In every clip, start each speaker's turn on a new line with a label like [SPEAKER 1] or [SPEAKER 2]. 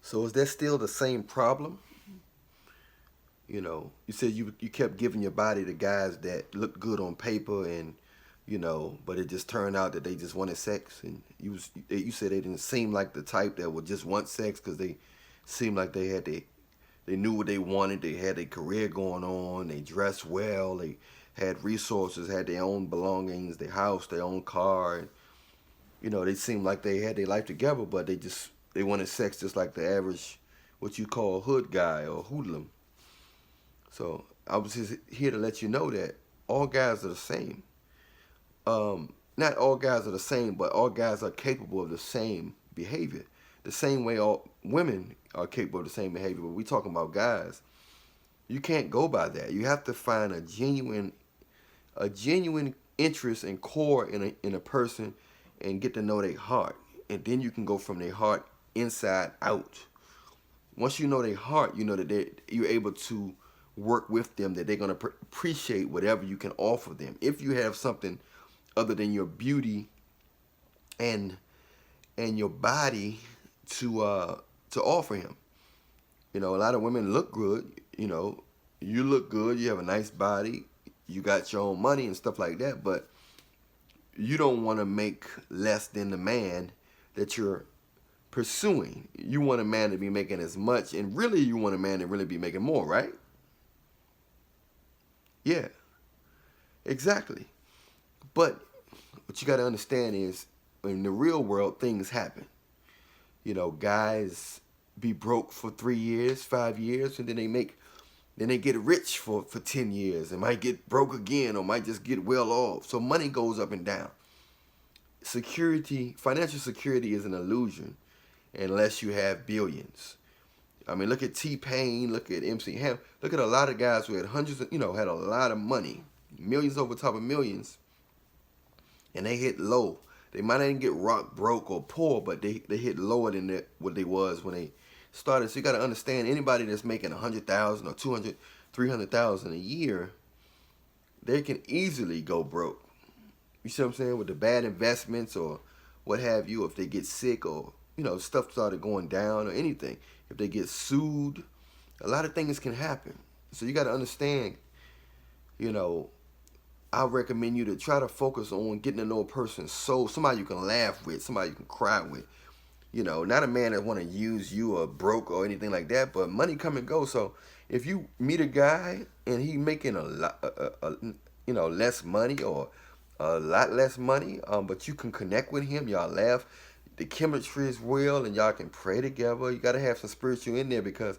[SPEAKER 1] So is that still the same problem? You said you kept giving your body to guys that looked good on paper, and but it just turned out that they just wanted sex, and you said they didn't seem like the type that would just want sex because they seemed like they knew what they wanted. They had a career going on. They dressed well. They had resources, had their own belongings, their house, their own car. And, they seemed like they had their life together, but they wanted sex just like the average, what you call hood guy or hoodlum. So I was just here to let you know that all guys are the same. Not all guys are the same, but all guys are capable of the same behavior. The same way all women are capable of the same behavior. But we talking about guys. You can't go by that. You have to find a genuine interest and core in a person and get to know their heart. And then you can go from their heart inside out. Once you know their heart, you know that you're able to work with them, that they're going to appreciate whatever you can offer them. If you have something other than your beauty and your body to offer him. A lot of women look good. You look good. You have a nice body. You got your own money and stuff like that. But you don't want to make less than the man that you're pursuing. You want a man to be making as much, and really you want a man to really be making more, right? Yeah, exactly. But what you got to understand is, in the real world, things happen. Guys be broke for 3 years, 5 years, and then they get rich for 10 years, and might get broke again, or might just get well off. So money goes up and down. Financial security is an illusion unless you have billions. I mean, look at T-Pain, look at MC Hammer, look at a lot of guys who had hundreds of, had a lot of money, millions over top of millions, and they hit low. They might not even get rock broke or poor, but they hit lower than what they was when they started. So you got to understand, anybody that's making 100,000 or 200, 300,000 a year, they can easily go broke. You see what I'm saying? With the bad investments or what have you, if they get sick or, stuff started going down or anything. If they get sued, a lot of things can happen. So you got to understand, I recommend you to try to focus on getting to know a person's soul, somebody you can laugh with, somebody you can cry with. Not a man that want to use you or broke or anything like that, but money come and go. So if you meet a guy and he making a lot, less money or a lot less money, but you can connect with him, y'all laugh, the chemistry is real, and y'all can pray together. You got to have some spiritual in there, because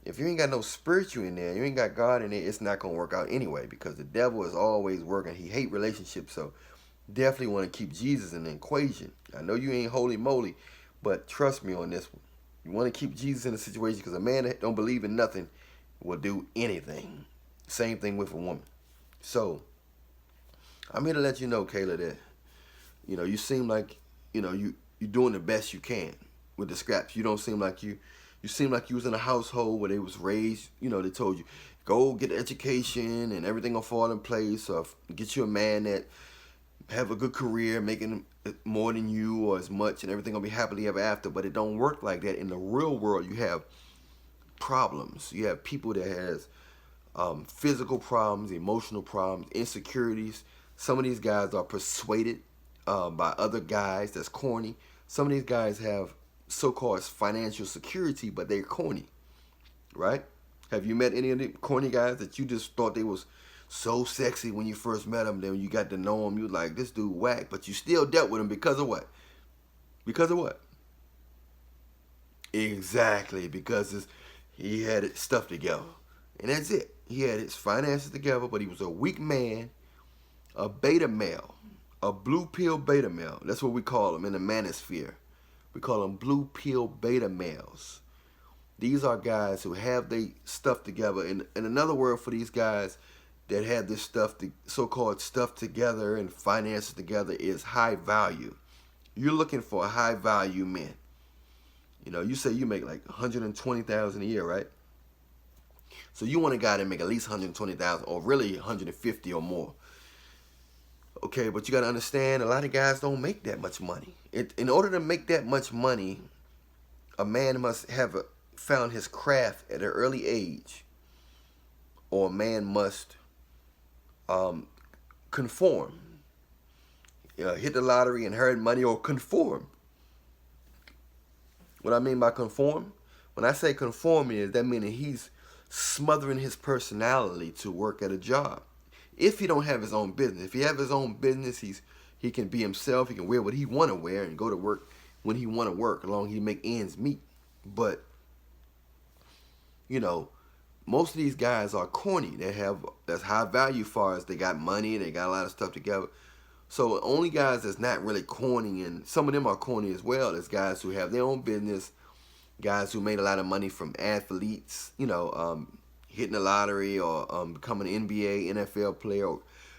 [SPEAKER 1] if you ain't got no spiritual in there, you ain't got God in there, it's not going to work out anyway, because the devil is always working. He hate relationships, so definitely want to keep Jesus in the equation. I know you ain't holy moly, but trust me on this one. You want to keep Jesus in the situation, because a man that don't believe in nothing will do anything. Same thing with a woman. So I'm here to let you know, Kayla, that you seem like you're doing the best you can with the scraps. You don't seem like you seem like you was in a household where they was raised, they told you, go get an education and everything will fall in place, or get you a man that have a good career, making more than you or as much, and everything will be happily ever after. But it don't work like that. In the real world, you have problems. You have people that has physical problems, emotional problems, insecurities. Some of these guys are persuaded by other guys that's corny. Some of these guys have so-called financial security, but they're corny, right? Have you met any of the corny guys that you just thought they was so sexy when you first met them? Then when you got to know them, you like, this dude whack, but you still dealt with him because of what? Because of what? Exactly, because he had his stuff together. And that's it. He had his finances together, but he was a weak man, a beta male, a blue pill beta male. That's what we call them in the manosphere. We call them blue pill beta males. These are guys who have their stuff together. And another word for these guys that have this stuff, the so-called stuff together and finances together, is high value. You're looking for a high value man. You say you make like $120,000 a year, right? So you want a guy that make at least $120,000, or really $150,000 or more. Okay, but you got to understand, a lot of guys don't make that much money. In order to make that much money, a man must have found his craft at an early age, or a man must um, conform, hit the lottery, inherit money, or conform. What I mean by conform, when I say conform, is that meaning he's smothering his personality to work at a job. If he don't have his own business, if he have his own business, he can be himself. He can wear what he want to wear and go to work when he want to work, as long as he make ends meet. But you know, most of these guys are corny. That's high value, far as they got money, they got a lot of stuff together. So only guys that's not really corny, and some of them are corny as well, as guys who have their own business, guys who made a lot of money from athletes, hitting the lottery, or becoming an NBA, NFL player,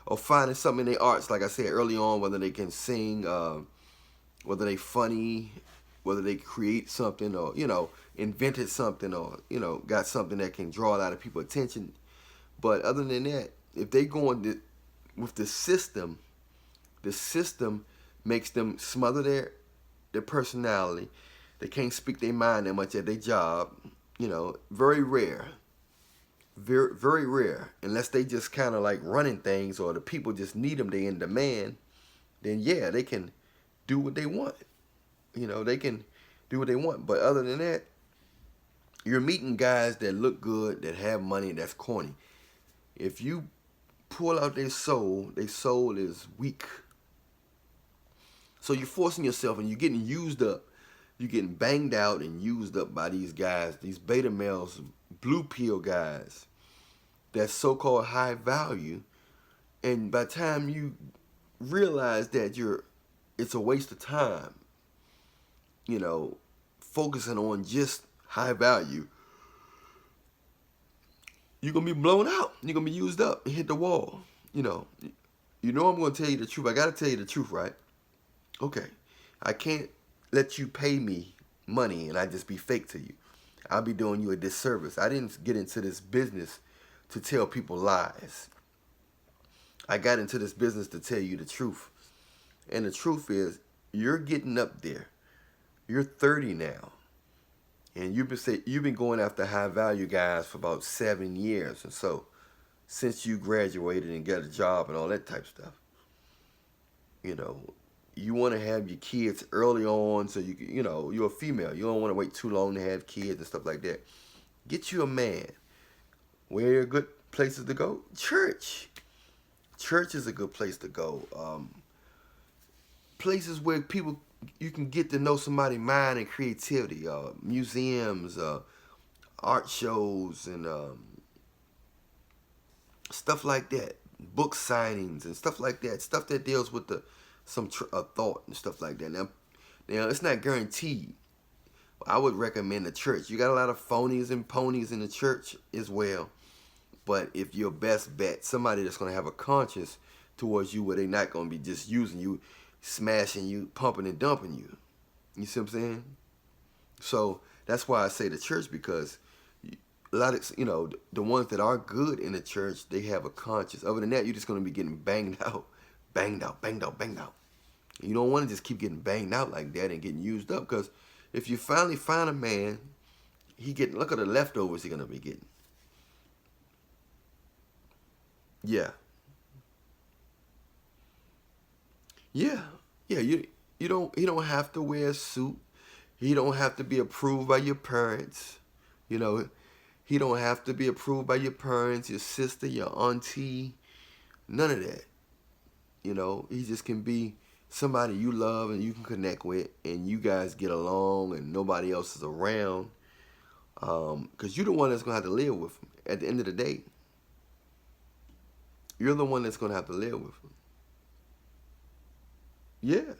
[SPEAKER 1] or finding something in their arts, like I said early on, whether they can sing, whether they funny, whether they create something, or invented something, or got something that can draw a lot of people's attention. But other than that, if they go on with the system makes them smother their personality. They can't speak their mind that much at their job. Very rare. Very, very rare. Unless they just kind of like running things, or the people just need them, they in demand. Then yeah, they can do what they want. They can do what they want. But other than that, you're meeting guys that look good, that have money, that's corny. If you pull out their soul is weak. So you're forcing yourself, and you're getting used up. You're getting banged out and used up by these guys, these beta males, blue pill guys, that's so-called high value. And by the time you realize that it's a waste of time, focusing on just high value, you're going to be blown out. You're going to be used up and hit the wall. I'm going to tell you the truth. I got to tell you the truth, right? Okay. I can't let you pay me money and I just be fake to you. I'll be doing you a disservice. I didn't get into this business to tell people lies. I got into this business to tell you the truth. And the truth is, you're getting up there. You're 30 now. And you've been going after high value guys for about 7 years. And so, since you graduated and got a job and all that type of stuff, you want to have your kids early on, so you're a female. You don't want to wait too long to have kids and stuff like that. Get you a man. Where are good places to go? Church. Church is a good place to go. Places where you can get to know somebody's mind and creativity. Museums, art shows, and stuff like that. Book signings and stuff like that. Stuff that deals with some thought and stuff like that. Now, it's not guaranteed. I would recommend the church. You got a lot of phonies and ponies in the church as well. But if your best bet, somebody that's going to have a conscience towards you, where they're not going to be just using you, smashing you, pumping and dumping you. You see what I'm saying? So that's why I say the church, because a lot of, the ones that are good in the church, they have a conscience. Other than that, you're just going to be getting banged out. Banged out, banged out, banged out. You don't want to just keep getting banged out like that and getting used up, because if you finally find a man, look at the leftovers he's going to be getting. Yeah. Yeah. Yeah, he don't have to wear a suit. He don't have to be approved by your parents. He don't have to be approved by your parents, your sister, your auntie. None of that. He just can be somebody you love and you can connect with, and you guys get along and nobody else is around. Because you're the one that's going to have to live with him. At the end of the day, you're the one that's going to have to live with him. Yeah.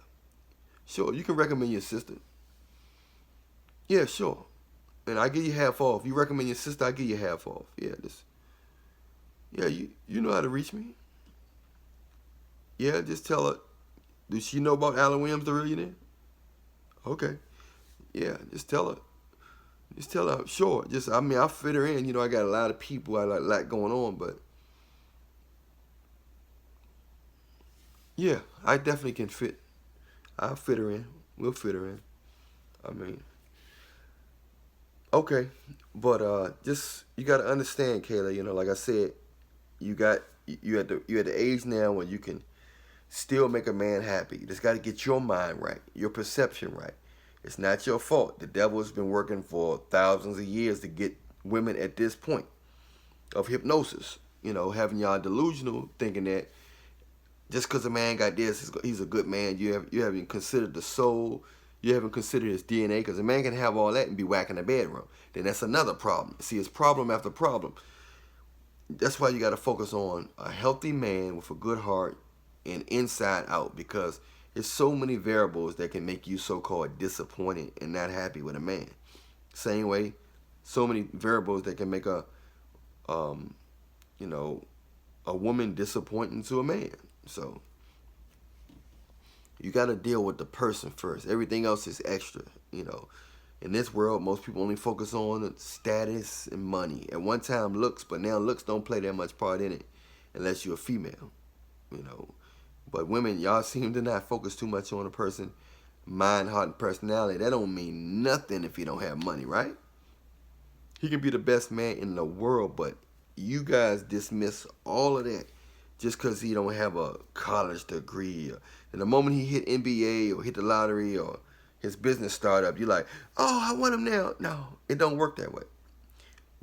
[SPEAKER 1] Sure, you can recommend your sister. Yeah, sure. And I give you half off. You recommend your sister, I give you half off. Yeah, you know how to reach me. Yeah, just tell her. Does she know about Allan Williams, the Reallionaire? Okay. Yeah, just tell her. Just tell her. Sure. I'll fit her in. I got a lot of people. I like a lot going on, but yeah, I definitely can fit. I'll fit her in. We'll fit her in. Okay, but just you got to understand, Kayla. You know, like I said, you got you at the age now when you can still make a man happy. You just got to get your mind right, your perception right. It's not your fault. The devil has been working for thousands of years to get women at this point of hypnosis. You know, having y'all delusional, thinking that just because a man got this, he's a good man. You haven't considered the soul. You haven't considered his DNA, because a man can have all that and be whack in the bedroom. Then that's another problem. See, it's problem after problem. That's why you got to focus on a healthy man with a good heart and inside out, because there's so many variables that can make you so-called disappointed and not happy with a man. Same way, so many variables that can make um, you know, a woman disappointing to a man. So you got to deal with the person first. Everything else is extra. You know, in this world, most people only focus on status and money. At one time, looks, but now looks don't play that much part in it, unless you're a female. You know, but women, y'all seem to not focus too much on a person, mind, heart, and personality. That don't mean nothing if you don't have money, right? He can be the best man in the world, but you guys dismiss all of that just because he don't have a college degree. And the moment he hit NBA or hit the lottery or his business startup, you're like, oh, I want him now. No, it don't work that way.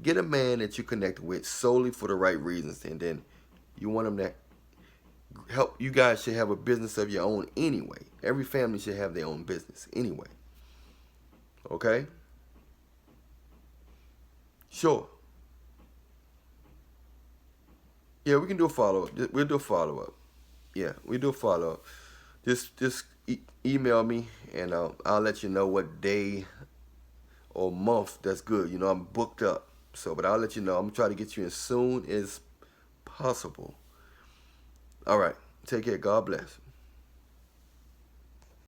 [SPEAKER 1] Get a man that you connect with solely for the right reasons, and then you want him to help. You guys should have a business of your own anyway. Every family should have their own business anyway. Okay? Sure. Yeah, we can do a follow up. We'll do a follow up. Yeah, we do a follow up. Just email me, and I'll let you know what day or month that's good. You know, I'm booked up. So, but I'll let you know. I'm gonna try to get you as soon as possible. All right. Take care. God bless.